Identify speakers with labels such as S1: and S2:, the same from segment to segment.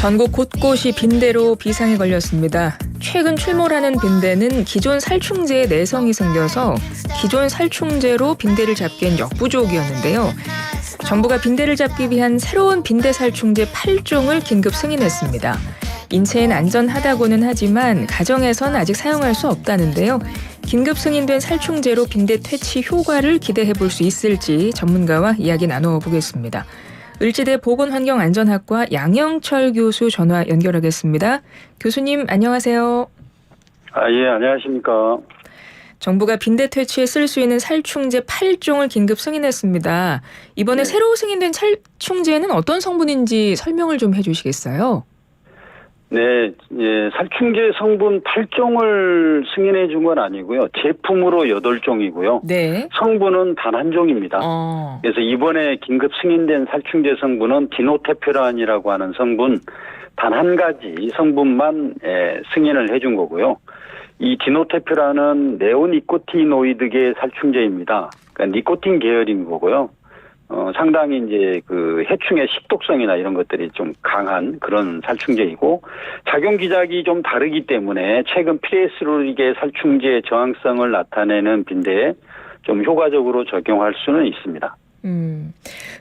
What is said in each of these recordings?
S1: 전국 곳곳이 빈대로 비상에 걸렸습니다. 최근 출몰하는 빈대는 기존 살충제에 내성이 생겨서 기존 살충제로 빈대를 잡기엔 역부족이었는데요. 정부가 빈대를 잡기 위한 새로운 빈대 살충제 8종을 긴급 승인했습니다. 인체엔 안전하다고는 하지만 가정에선 아직 사용할 수 없다는데요. 긴급 승인된 살충제로 빈대 퇴치 효과를 기대해 볼 수 있을지 전문가와 이야기 나눠보겠습니다. 을지대 보건환경안전학과 양영철 교수 전화 연결하겠습니다. 교수님 안녕하세요.
S2: 예, 안녕하십니까.
S1: 정부가 빈대 퇴치에 쓸 수 있는 살충제 8종을 긴급 승인했습니다. 이번에 새로 승인된 살충제는 어떤 성분인지 설명을 좀 해주시겠어요?
S2: 네, 살충제 성분 8종을 승인해 준 건 아니고요. 제품으로 8종이고요.
S1: 네.
S2: 성분은 단 한 종입니다. 그래서 이번에 긴급 승인된 살충제 성분은 디노테퓨란이라고 하는 성분 단 한 가지 성분만 승인을 해준 거고요. 이 디노테퓨란은 네오니코티노이드계 살충제입니다. 그러니까 니코틴 계열인 거고요. 상당히 이제 그 해충의 식독성이나 이런 것들이 좀 강한 그런 살충제이고 작용 기작이 좀 다르기 때문에 최근 피레스로이드계 살충제의 저항성을 나타내는 빈대에 좀 효과적으로 적용할 수는 있습니다.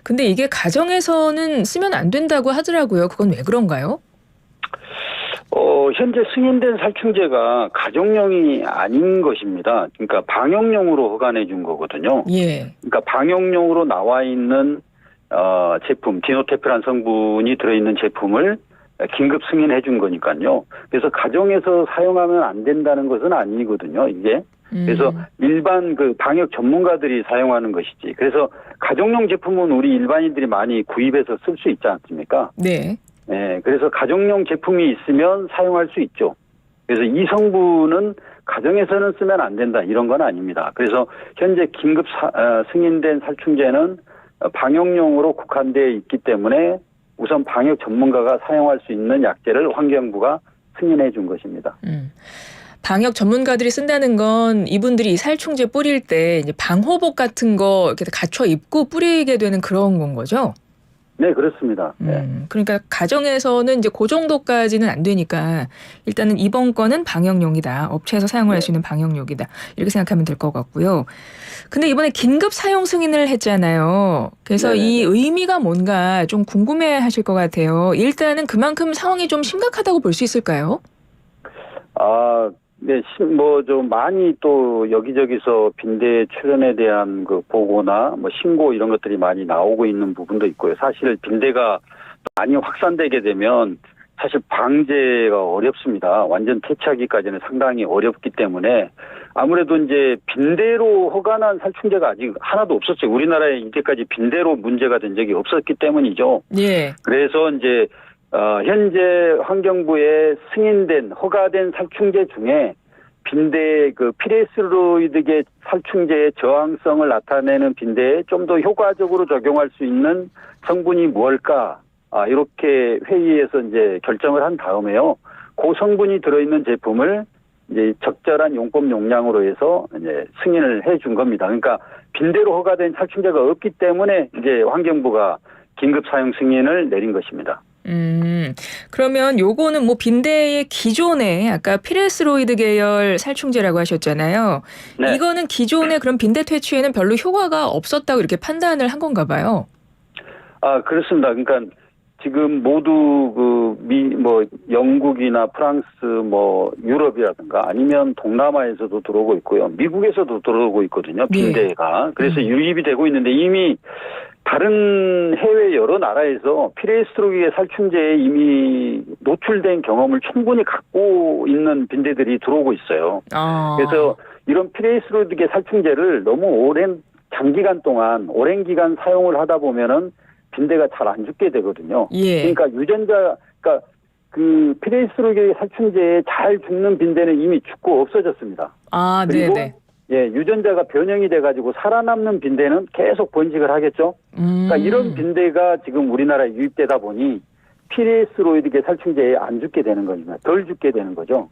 S1: 근데 이게 가정에서는 쓰면 안 된다고 하더라고요. 그건 왜 그런가요?
S2: 현재 승인된 살충제가 가정용이 아닌 것입니다. 그러니까 방역용으로 허가해 준 거거든요.
S1: 예.
S2: 그러니까 방역용으로 나와 있는 제품, 디노테퓨란 성분이 들어있는 제품을 긴급 승인해 준 거니까요. 그래서 가정에서 사용하면 안 된다는 것은 아니거든요, 이게. 그래서 일반 그 방역 전문가들이 사용하는 것이지. 그래서 가정용 제품은 우리 일반인들이 많이 구입해서 쓸 수 있지 않습니까?
S1: 네.
S2: 네, 그래서 가정용 제품이 있으면 사용할 수 있죠. 그래서 이 성분은 가정에서는 쓰면 안 된다 이런 건 아닙니다. 그래서 현재 긴급 승인된 살충제는 방역용으로 국한되어 있기 때문에 우선 방역 전문가가 사용할 수 있는 약제를 환경부가 승인해 준 것입니다.
S1: 방역 전문가들이 쓴다는 건 이분들이 이 살충제 뿌릴 때 이제 방호복 같은 거 이렇게 갖춰 입고 뿌리게 되는 그런 건 거죠?
S2: 네, 그렇습니다. 네.
S1: 그러니까 가정에서는 이제 그 정도까지는 안 되니까 일단은 이번 건은 방역용이다. 업체에서 사용할 수 있는 방역용이다. 이렇게 생각하면 될 것 같고요. 근데 이번에 긴급 사용 승인을 했잖아요. 그래서
S2: 네네.
S1: 이 의미가 뭔가 좀 궁금해 하실 것 같아요. 일단은 그만큼 상황이 좀 심각하다고 볼 수 있을까요?
S2: 네, 좀 많이 또 여기저기서 빈대 출현에 대한 그 보고나 신고 이런 것들이 많이 나오고 있는 부분도 있고요. 사실 빈대가 많이 확산되게 되면 사실 방제가 어렵습니다. 완전 퇴치하기까지는 상당히 어렵기 때문에 아무래도 이제 빈대로 허가난 살충제가 아직 하나도 없었어요. 우리나라에 이때까지 빈대로 문제가 된 적이 없었기 때문이죠.
S1: 예.
S2: 그래서 이제 현재 환경부에 승인된 허가된 살충제 중에 빈대 그 피레스로이드계 살충제의 저항성을 나타내는 빈대에 좀 더 효과적으로 적용할 수 있는 성분이 무엇일까? 이렇게 회의에서 이제 결정을 한 다음에요. 그 성분이 들어있는 제품을 이제 적절한 용법 용량으로 해서 이제 승인을 해준 겁니다. 그러니까 빈대로 허가된 살충제가 없기 때문에 이제 환경부가 긴급 사용 승인을 내린 것입니다.
S1: 그러면 요거는 빈대의 기존에 아까 피레스로이드 계열 살충제라고 하셨잖아요.
S2: 네.
S1: 이거는 기존에 그럼 빈대 퇴치에는 별로 효과가 없었다고 이렇게 판단을 한 건가 봐요.
S2: 그렇습니다. 그러니까 지금 모두 영국이나 프랑스 유럽이라든가 아니면 동남아에서도 들어오고 있고요. 미국에서도 들어오고 있거든요. 빈대가. 그래서 유입이 되고 있는데 이미 다른 해외 여러 나라에서 피레스로이드 살충제에 이미 노출된 경험을 충분히 갖고 있는 빈대들이 들어오고 있어요. 그래서 이런 피레스로이드 살충제를 너무 장기간 동안 오랜 기간 사용을 하다 보면은 빈대가 잘 안 죽게 되거든요.
S1: 예.
S2: 그러니까 그러니까 그 피레스로이드 살충제에 잘 죽는 빈대는 이미 죽고 없어졌습니다. 그리고
S1: 네네.
S2: 유전자가 변형이 돼가지고 살아남는 빈대는 계속 번식을 하겠죠. 그러니까 이런 빈대가 지금 우리나라에 유입되다 보니 피레스로이드계 살충제에 안 죽게 되는 겁니다. 덜 죽게 되는 거죠.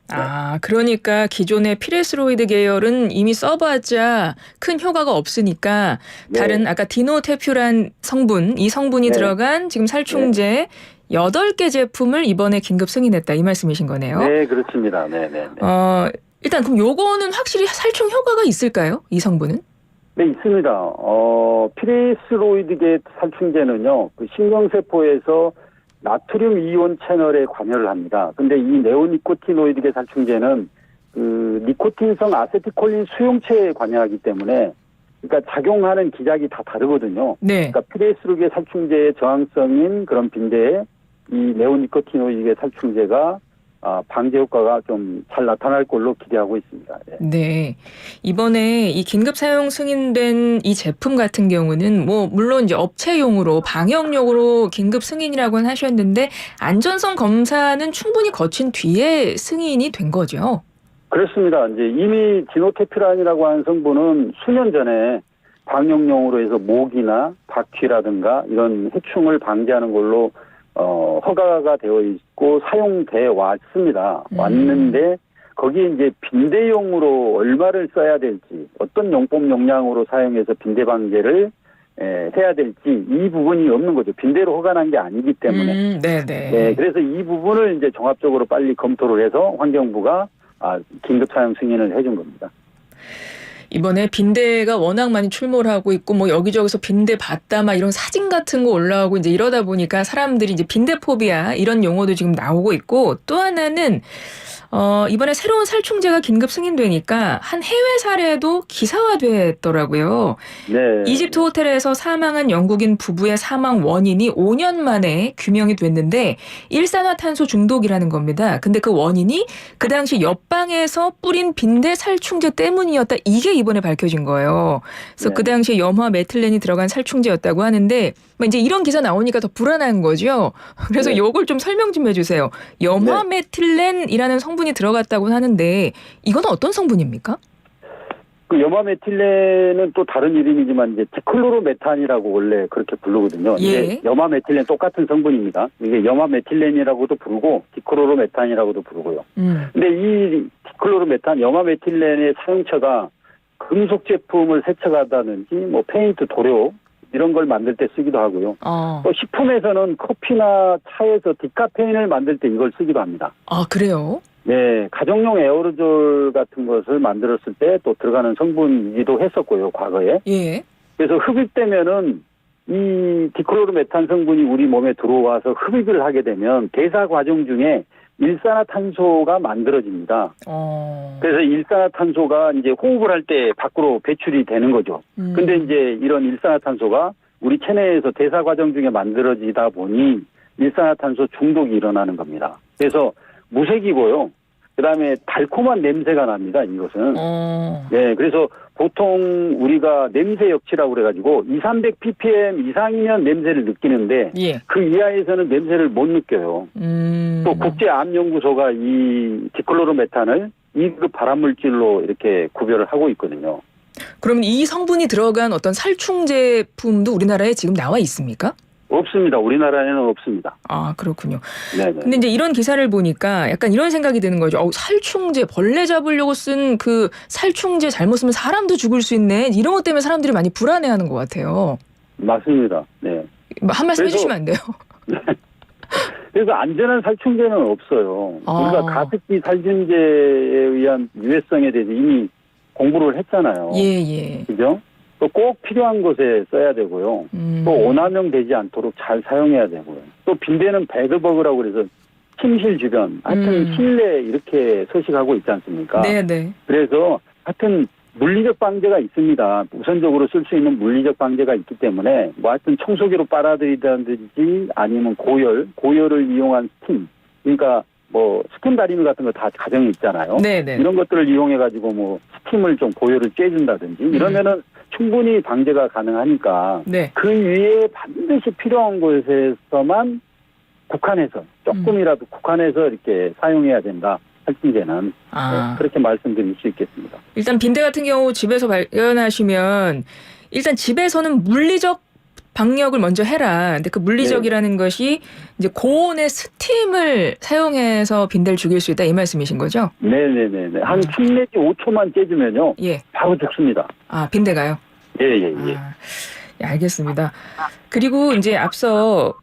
S1: 그러니까 기존의 피레스로이드 계열은 이미 써봤자 큰 효과가 없으니까 다른 아까 디노테퓨란 성분, 이 성분이 들어간 지금 살충제 8개 제품을 이번에 긴급 승인했다 이 말씀이신 거네요.
S2: 네, 그렇습니다. 네.
S1: 일단 그럼 요거는 확실히 살충 효과가 있을까요? 이 성분은?
S2: 네, 있습니다. 피레스로이드계 살충제는요, 그 신경세포에서 나트륨 이온 채널에 관여를 합니다. 근데 이 네오니코티노이드계 살충제는 그 니코틴성 아세틸콜린 수용체에 관여하기 때문에 그러니까 작용하는 기작이 다 다르거든요.
S1: 네.
S2: 그러니까 피레스로이드계 살충제의 저항성인 그런 빈대에 이 네오니코티노이드계 살충제가 방제 효과가 좀 잘 나타날 걸로 기대하고 있습니다. 네.
S1: 네. 이번에 이 긴급 사용 승인된 이 제품 같은 경우는 뭐 물론 이제 업체용으로 방역용으로 긴급 승인이라고는 하셨는데 안전성 검사는 충분히 거친 뒤에 승인이 된 거죠.
S2: 그렇습니다. 이제 이미 디노테피란이라고 하는 성분은 수년 전에 방역용으로 해서 모기나 바퀴라든가 이런 해충을 방지하는 걸로 허가가 되어 있고 사용돼 왔습니다. 왔는데 거기에 이제 빈대용으로 얼마를 써야 될지 어떤 용법 용량으로 사용해서 빈대 방제를 해야 될지 이 부분이 없는 거죠. 빈대로 허가난 게 아니기 때문에.
S1: 네네.
S2: 네, 그래서 이 부분을 이제 종합적으로 빨리 검토를 해서 환경부가 긴급 사용 승인을 해준 겁니다.
S1: 이번에 빈대가 워낙 많이 출몰을 하고 있고 뭐 여기저기서 빈대 봤다 막 이런 사진 같은 거 올라오고 이제 이러다 보니까 사람들이 이제 빈대 포비아 이런 용어도 지금 나오고 있고 또 하나는 이번에 새로운 살충제가 긴급 승인되니까 한 해외 사례도 기사화됐더라고요.
S2: 네.
S1: 이집트 호텔에서 사망한 영국인 부부의 사망 원인이 5년 만에 규명이 됐는데 일산화탄소 중독이라는 겁니다. 근데 그 원인이 그 당시 옆방에서 뿌린 빈대 살충제 때문이었다. 이게 이번에 밝혀진 거예요. 그래서
S2: 네.
S1: 그 당시에 염화 메틸렌이 들어간 살충제였다고 하는데 이제 이런 기사 나오니까 더 불안한 거죠. 그래서
S2: 네.
S1: 요걸 좀 설명 좀 해주세요. 염화 메틸렌이라는 성분이 들어갔다고 하는데 이건 어떤 성분입니까?
S2: 그 염화메틸렌은 또 다른 이름이지만 이제 디클로로메탄이라고 원래 그렇게 부르거든요.
S1: 예.
S2: 이게 염화메틸렌 똑같은 성분입니다. 이게 염화메틸렌이라고도 부르고 디클로로메탄이라고도 부르고요. 근데 이 디클로로메탄, 염화메틸렌의 사용처가 금속 제품을 세척하다든지 뭐 페인트, 도료 이런 걸 만들 때 쓰기도 하고요. 또 식품에서는 커피나 차에서 디카페인을 만들 때 이걸 쓰기도 합니다.
S1: 아, 그래요?
S2: 네, 가정용 에어로졸 같은 것을 만들었을 때 또 들어가는 성분이기도 했었고요, 과거에.
S1: 예.
S2: 그래서 흡입되면은 이 디클로로메탄 성분이 우리 몸에 들어와서 흡입을 하게 되면 대사 과정 중에 일산화탄소가 만들어집니다. 그래서 일산화탄소가 이제 호흡을 할 때 밖으로 배출이 되는 거죠. 근데 이제 이런 일산화탄소가 우리 체내에서 대사 과정 중에 만들어지다 보니 일산화탄소 중독이 일어나는 겁니다. 그래서 무색이고요. 그다음에 달콤한 냄새가 납니다. 이것은. 네, 그래서 보통 우리가 냄새 역치라고 그래가지고 200-300 ppm 이상이면 냄새를 느끼는데
S1: 예.
S2: 그 이하에서는 냄새를 못 느껴요. 또 국제암연구소가 이 디클로로메탄을 2급 발암물질로 이렇게 구별을 하고 있거든요.
S1: 그러면 이 성분이 들어간 어떤 살충 제품도 우리나라에 지금 나와 있습니까?
S2: 없습니다. 우리나라에는 없습니다.
S1: 아, 그렇군요.
S2: 네네.
S1: 근데 이제 이런 기사를 보니까 약간 이런 생각이 드는 거죠. 살충제, 벌레 잡으려고 쓴 그 살충제 잘못 쓰면 사람도 죽을 수 있네. 이런 것 때문에 사람들이 많이 불안해하는 것 같아요.
S2: 맞습니다. 네.
S1: 한 말씀 해주시면 안 돼요?
S2: 그래서 안전한 살충제는 없어요. 우리가 가습기 살균제에 의한 유해성에 대해서 이미 공부를 했잖아요.
S1: 예.
S2: 그죠? 또 꼭 필요한 곳에 써야 되고요. 또 오남용되지 않도록 잘 사용해야 되고요. 또 빈대는 배드버그라고 그래서 침실 주변, 하여튼 실내 이렇게 서식하고 있지 않습니까?
S1: 네네.
S2: 그래서 하여튼 물리적 방제가 있습니다. 우선적으로 쓸 수 있는 물리적 방제가 있기 때문에 뭐 하여튼 청소기로 빨아들이든지 아니면 고열을 이용한 스팀. 그러니까 뭐 스팀 다리미 같은 거 다 가정에 있잖아요.
S1: 네네.
S2: 이런 것들을 이용해가지고 뭐 스팀을 좀 고열을 쬐준다든지 이러면은 충분히 방제가 가능하니까
S1: 네.
S2: 그 위에 반드시 필요한 곳에서만 국한해서 조금이라도 국한해서 이렇게 사용해야 된다. 살충제는 그렇게 말씀드릴 수 있겠습니다.
S1: 일단 빈대 같은 경우 집에서 발견하시면 일단 집에서는 물리적 방역을 먼저 해라. 근데 그 물리적이라는 것이 이제 고온의 스팀을 사용해서 빈대를 죽일 수 있다 이 말씀이신 거죠?
S2: 네네네. 한 3 내지 5초만 쬐주면요.
S1: 예.
S2: 바로 죽습니다.
S1: 빈대가요?
S2: 예.
S1: 예, 알겠습니다. 그리고 이제 앞서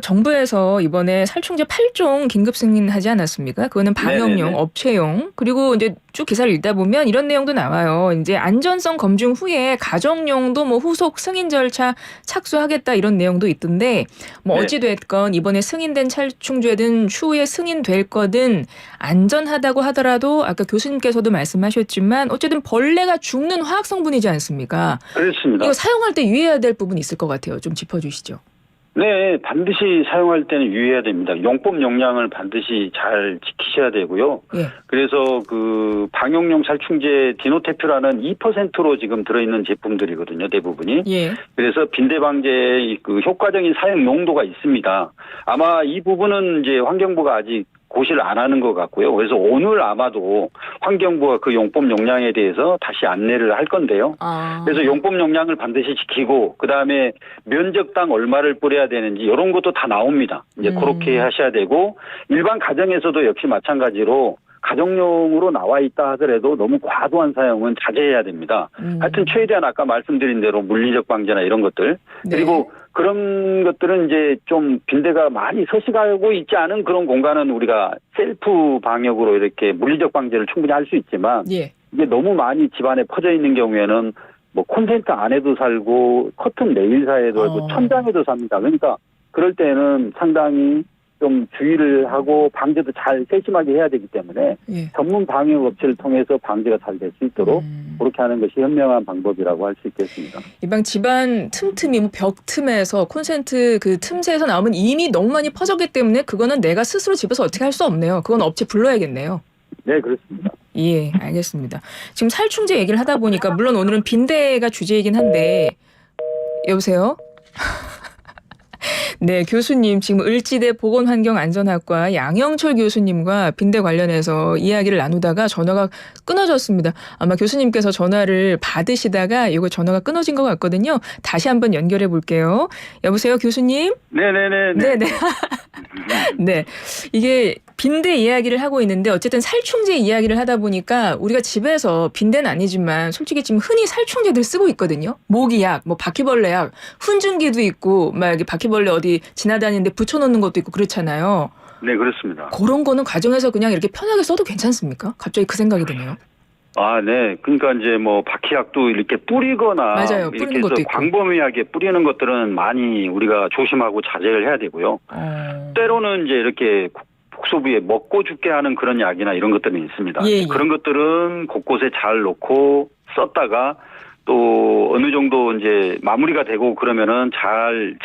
S1: 정부에서 이번에 살충제 8종 긴급 승인하지 않았습니까? 그거는 방역용,
S2: 네네네.
S1: 업체용. 그리고 이제 쭉 기사를 읽다 보면 이런 내용도 나와요. 이제 안전성 검증 후에 가정용도 뭐 후속 승인 절차 착수하겠다 이런 내용도 있던데 뭐
S2: 네.
S1: 어찌 됐건 이번에 승인된 살충제든 추후에 승인될 거든 안전하다고 하더라도 아까 교수님께서도 말씀하셨지만 어쨌든 벌레가 죽는 화학 성분이지 않습니까?
S2: 그렇습니다.
S1: 이거 사용할 때 유의해야 될 부분이 있을 것 같아요. 좀 짚어주시죠.
S2: 네, 반드시 사용할 때는 유의해야 됩니다. 용법 용량을 반드시 잘 지키셔야 되고요.
S1: 예.
S2: 그래서 그 방역용 살충제 디노테퓨라는 2%로 지금 들어있는 제품들이거든요, 대부분이.
S1: 예.
S2: 그래서 빈대 방제 그 효과적인 사용 용도가 있습니다. 아마 이 부분은 이제 환경부가 아직 고시를 안 하는 것 같고요. 그래서 오늘 아마도 환경부가 그 용법 용량에 대해서 다시 안내를 할 건데요.
S1: 아.
S2: 그래서 용법 용량을 반드시 지키고 그다음에 면적당 얼마를 뿌려야 되는지 이런 것도 다 나옵니다. 이제 그렇게 하셔야 되고 일반 가정에서도 역시 마찬가지로 가정용으로 나와 있다 하더라도 너무 과도한 사용은 자제해야 됩니다. 하여튼 최대한 아까 말씀드린 대로 물리적 방제나 이런 것들
S1: 네.
S2: 그리고 그런 것들은 이제 좀 빈대가 많이 서식하고 있지 않은 그런 공간은 우리가 셀프 방역으로 이렇게 물리적 방제를 충분히 할 수 있지만
S1: 예.
S2: 이게 너무 많이 집안에 퍼져 있는 경우에는 뭐 콘센트 안에도 살고 커튼 네일사에도 살고 천장에도 삽니다. 그러니까 그럴 때는 상당히 좀 주의를 하고 방제도 잘 세심하게 해야 되기 때문에
S1: 예.
S2: 전문 방역 업체를 통해서 방제가 잘 될 수 있도록 그렇게 하는 것이 현명한 방법이라고 할 수 있겠습니다.
S1: 이방 집안 틈틈이 뭐 벽 틈에서 콘센트 그 틈새에서 나오면 이미 너무 많이 퍼졌기 때문에 그거는 내가 스스로 집에서 어떻게 할 수 없네요. 그건 업체 불러야겠네요.
S2: 네, 그렇습니다.
S1: 예, 알겠습니다. 지금 살충제 얘기를 하다 보니까 물론 오늘은 빈대가 주제이긴 한데 여보세요? 네, 교수님 지금 을지대 보건환경안전학과 양영철 교수님과 빈대 관련해서 이야기를 나누다가 전화가 끊어졌습니다. 아마 교수님께서 전화를 받으시다가 이거 전화가 끊어진 것 같거든요. 다시 한번 연결해 볼게요. 여보세요, 교수님?
S2: 네네네.
S1: 네네. 네. 이게 빈대 이야기를 하고 있는데 어쨌든 살충제 이야기를 하다 보니까 우리가 집에서 빈대는 아니지만 솔직히 지금 흔히 살충제들 쓰고 있거든요. 모기약, 뭐 바퀴벌레약, 훈증기도 있고 막 이렇게 바퀴벌레 어디 지나다니는데 붙여놓는 것도 있고 그렇잖아요.
S2: 네, 그렇습니다.
S1: 그런 거는 가정에서 그냥 이렇게 편하게 써도 괜찮습니까? 갑자기 그 생각이 드네요.
S2: 아, 네. 그러니까 이제 뭐 바퀴약도 이렇게 뿌리거나
S1: 맞아요.
S2: 이렇게
S1: 뿌리는
S2: 해서
S1: 것도 있고.
S2: 광범위하게 뿌리는 것들은 많이 우리가 조심하고 자제를 해야 되고요. 때로는 이제 이렇게 국소부에 먹고 죽게 하는 그런 약이나 이런 것들은 있습니다.
S1: 예.
S2: 그런 것들은 곳곳에 잘 놓고 썼다가 또 어느 정도 이제 마무리가 되고 그러면은 잘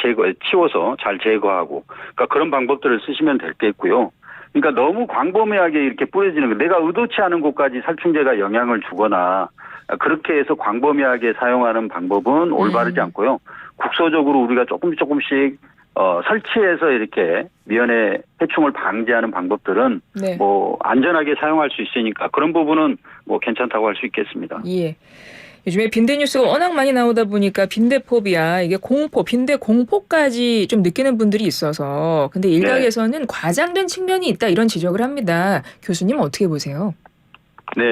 S2: 치워서 잘 제거하고 그러니까 그런 방법들을 쓰시면 되겠고요. 그러니까 너무 광범위하게 이렇게 뿌려지는 거 내가 의도치 않은 곳까지 살충제가 영향을 주거나 그렇게 해서 광범위하게 사용하는 방법은 올바르지 않고요. 국소적으로 우리가 조금씩 설치해서 이렇게 미연에 해충을 방지하는 방법들은
S1: 네.
S2: 뭐 안전하게 사용할 수 있으니까 그런 부분은 뭐 괜찮다고 할 수 있겠습니다.
S1: 예. 요즘에 빈대 뉴스가 워낙 많이 나오다 보니까 빈대 포비아, 이게 공포, 빈대 공포까지 좀 느끼는 분들이 있어서 근데 일각에서는 과장된 측면이 있다 이런 지적을 합니다. 교수님 어떻게 보세요?
S2: 네,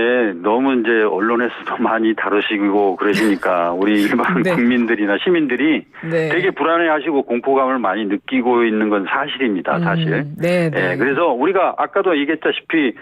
S2: 너무 이제 언론에서도 많이 다루시고 그러시니까 우리 일반
S1: 네.
S2: 국민들이나 시민들이
S1: 네.
S2: 되게 불안해하시고 공포감을 많이 느끼고 있는 건 사실입니다, 사실.
S1: 네, 네.
S2: 네, 그래서 우리가 아까도 얘기했다시피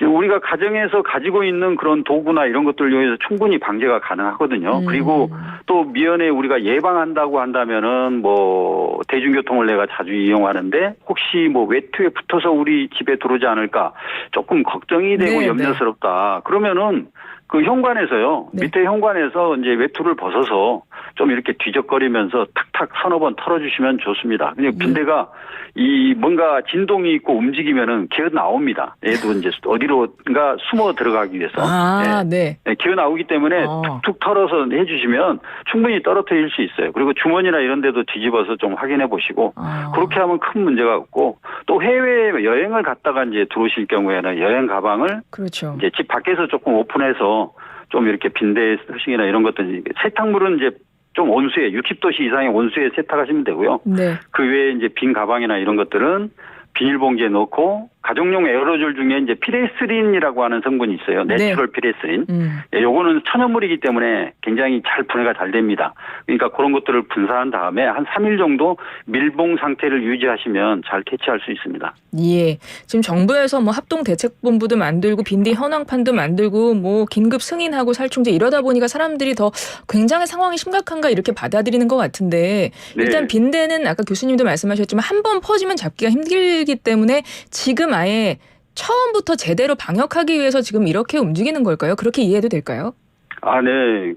S2: 우리가 가정에서 가지고 있는 그런 도구나 이런 것들을 이용해서 충분히 방제가 가능하거든요. 그리고 또 미연에 우리가 예방한다고 한다면은 뭐 대중교통을 내가 자주 이용하는데 혹시 뭐 외투에 붙어서 우리 집에 들어오지 않을까 조금 걱정이 되고
S1: 네,
S2: 염려스럽다. 그러면은 그 현관에서요.
S1: 네.
S2: 밑에 현관에서 이제 외투를 벗어서 좀 이렇게 뒤적거리면서 탁탁 서너 번 털어주시면 좋습니다. 근데 빈대가 이 뭔가 진동이 있고 움직이면은 기어 나옵니다. 얘도 이제 어디로가 숨어 들어가기 위해서.
S1: 아, 네.
S2: 네, 기어 나오기 때문에 툭툭 털어서 해주시면 충분히 떨어뜨릴 수 있어요. 그리고 주머니나 이런 데도 뒤집어서 좀 확인해 보시고 그렇게 하면 큰 문제가 없고 또 해외 여행을 갔다가 이제 들어오실 경우에는 여행 가방을
S1: 그렇죠.
S2: 이제 집 밖에서 조금 오픈해서 좀 이렇게 빈대 서식이나 이런 것들 세탁물은 이제 좀 온수에 60도씨 이상의 온수에 세탁하시면 되고요.
S1: 네.
S2: 그 외에 이제 빈 가방이나 이런 것들은 비닐봉지에 넣고 가정용 에어로졸 중에 이제 피레스린이라고 하는 성분이 있어요. 내추럴 피레스린. 예, 요거는 천연물이기 때문에 굉장히 잘 분해가 잘 됩니다. 그러니까 그런 것들을 분사한 다음에 한 3일 정도 밀봉 상태를 유지하시면 잘 퇴치할 수 있습니다.
S1: 예. 지금 정부에서 뭐 합동대책본부도 만들고 빈대 현황판도 만들고 뭐 긴급 승인하고 살충제 이러다 보니까 사람들이 더 굉장히 상황이 심각한가 이렇게 받아들이는 것 같은데 일단
S2: 네.
S1: 빈대는 아까 교수님도 말씀하셨지만 한 번 퍼지면 잡기가 힘들기 때문에 지금 아예 처음부터 제대로 방역하기 위해서 지금 이렇게 움직이는 걸까요? 그렇게 이해해도 될까요?
S2: 아, 네.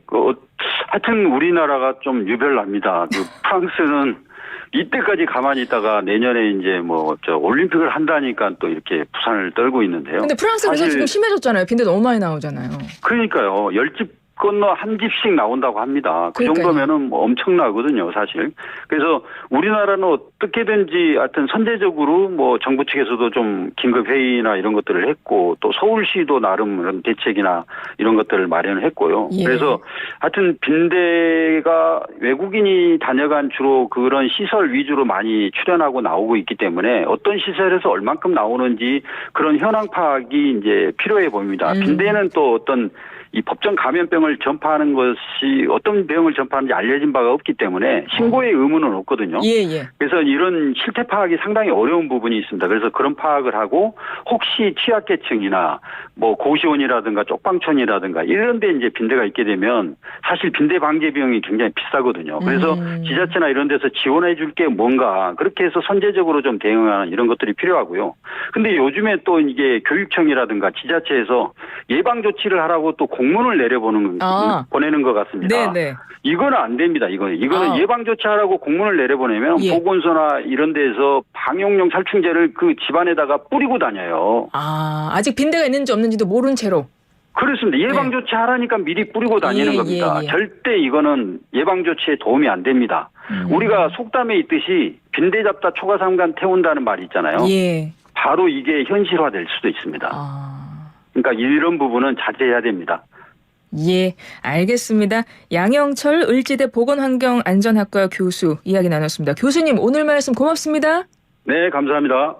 S2: 하여튼 우리나라가 좀 유별납니다. 프랑스는 이때까지 가만히 있다가 내년에 이제 올림픽을 한다니까 또 이렇게 부산을 떨고 있는데요.
S1: 근데 프랑스 그래서
S2: 사실
S1: 지금 심해졌잖아요. 빈대 너무 많이 나오잖아요.
S2: 그러니까요. 10집 건너 한 집씩 나온다고 합니다. 그
S1: 그러니까요.
S2: 정도면은 엄청나거든요, 사실. 그래서 우리나라는 어떻게든지 하여튼 선제적으로 정부 측에서도 좀 긴급 회의나 이런 것들을 했고 또 서울시도 나름 이런 대책이나 이런 것들을 마련을 했고요.
S1: 예.
S2: 그래서 하여튼 빈대가 외국인이 다녀간 주로 그런 시설 위주로 많이 출현하고 나오고 있기 때문에 어떤 시설에서 얼만큼 나오는지 그런 현황 파악이 이제 필요해 보입니다. 빈대는 또 어떤 이 법정 감염병을 전파하는 것이 어떤 병을 전파하는지 알려진 바가 없기 때문에 신고의 의무는 없거든요.
S1: 예.
S2: 그래서 이런 실태 파악이 상당히 어려운 부분이 있습니다. 그래서 그런 파악을 하고 혹시 취약계층이나 고시원이라든가 쪽방촌이라든가 이런 데 이제 빈대가 있게 되면 사실 빈대 방제 비용이 굉장히 비싸거든요. 그래서 지자체나 이런 데서 지원해 줄 게 뭔가 그렇게 해서 선제적으로 좀 대응하는 이런 것들이 필요하고요. 근데 요즘에 또 이게 교육청이라든가 지자체에서 예방 조치를 하라고 또 공문을 보내는 것 같습니다.
S1: 네네.
S2: 이거는 안 됩니다. 이거는 예방 조치하라고 공문을 내려보내면
S1: 예.
S2: 보건소나 이런 데서 방역용 살충제를 그 집안에다가 뿌리고 다녀요.
S1: 아직 빈대가 있는지 없는지도 모른 채로.
S2: 그렇습니다. 예방 조치하라니까 미리 뿌리고 다니는 겁니다.
S1: 예.
S2: 절대 이거는 예방 조치에 도움이 안 됩니다. 우리가 속담에 있듯이 빈대 잡다 초가삼간 태운다는 말이 있잖아요.
S1: 예.
S2: 바로 이게 현실화될 수도 있습니다. 그러니까 이런 부분은 자제해야 됩니다.
S1: 예, 알겠습니다. 양영철 을지대 보건환경안전학과 교수 이야기 나눴습니다. 교수님 오늘 말씀 고맙습니다.
S2: 네, 감사합니다.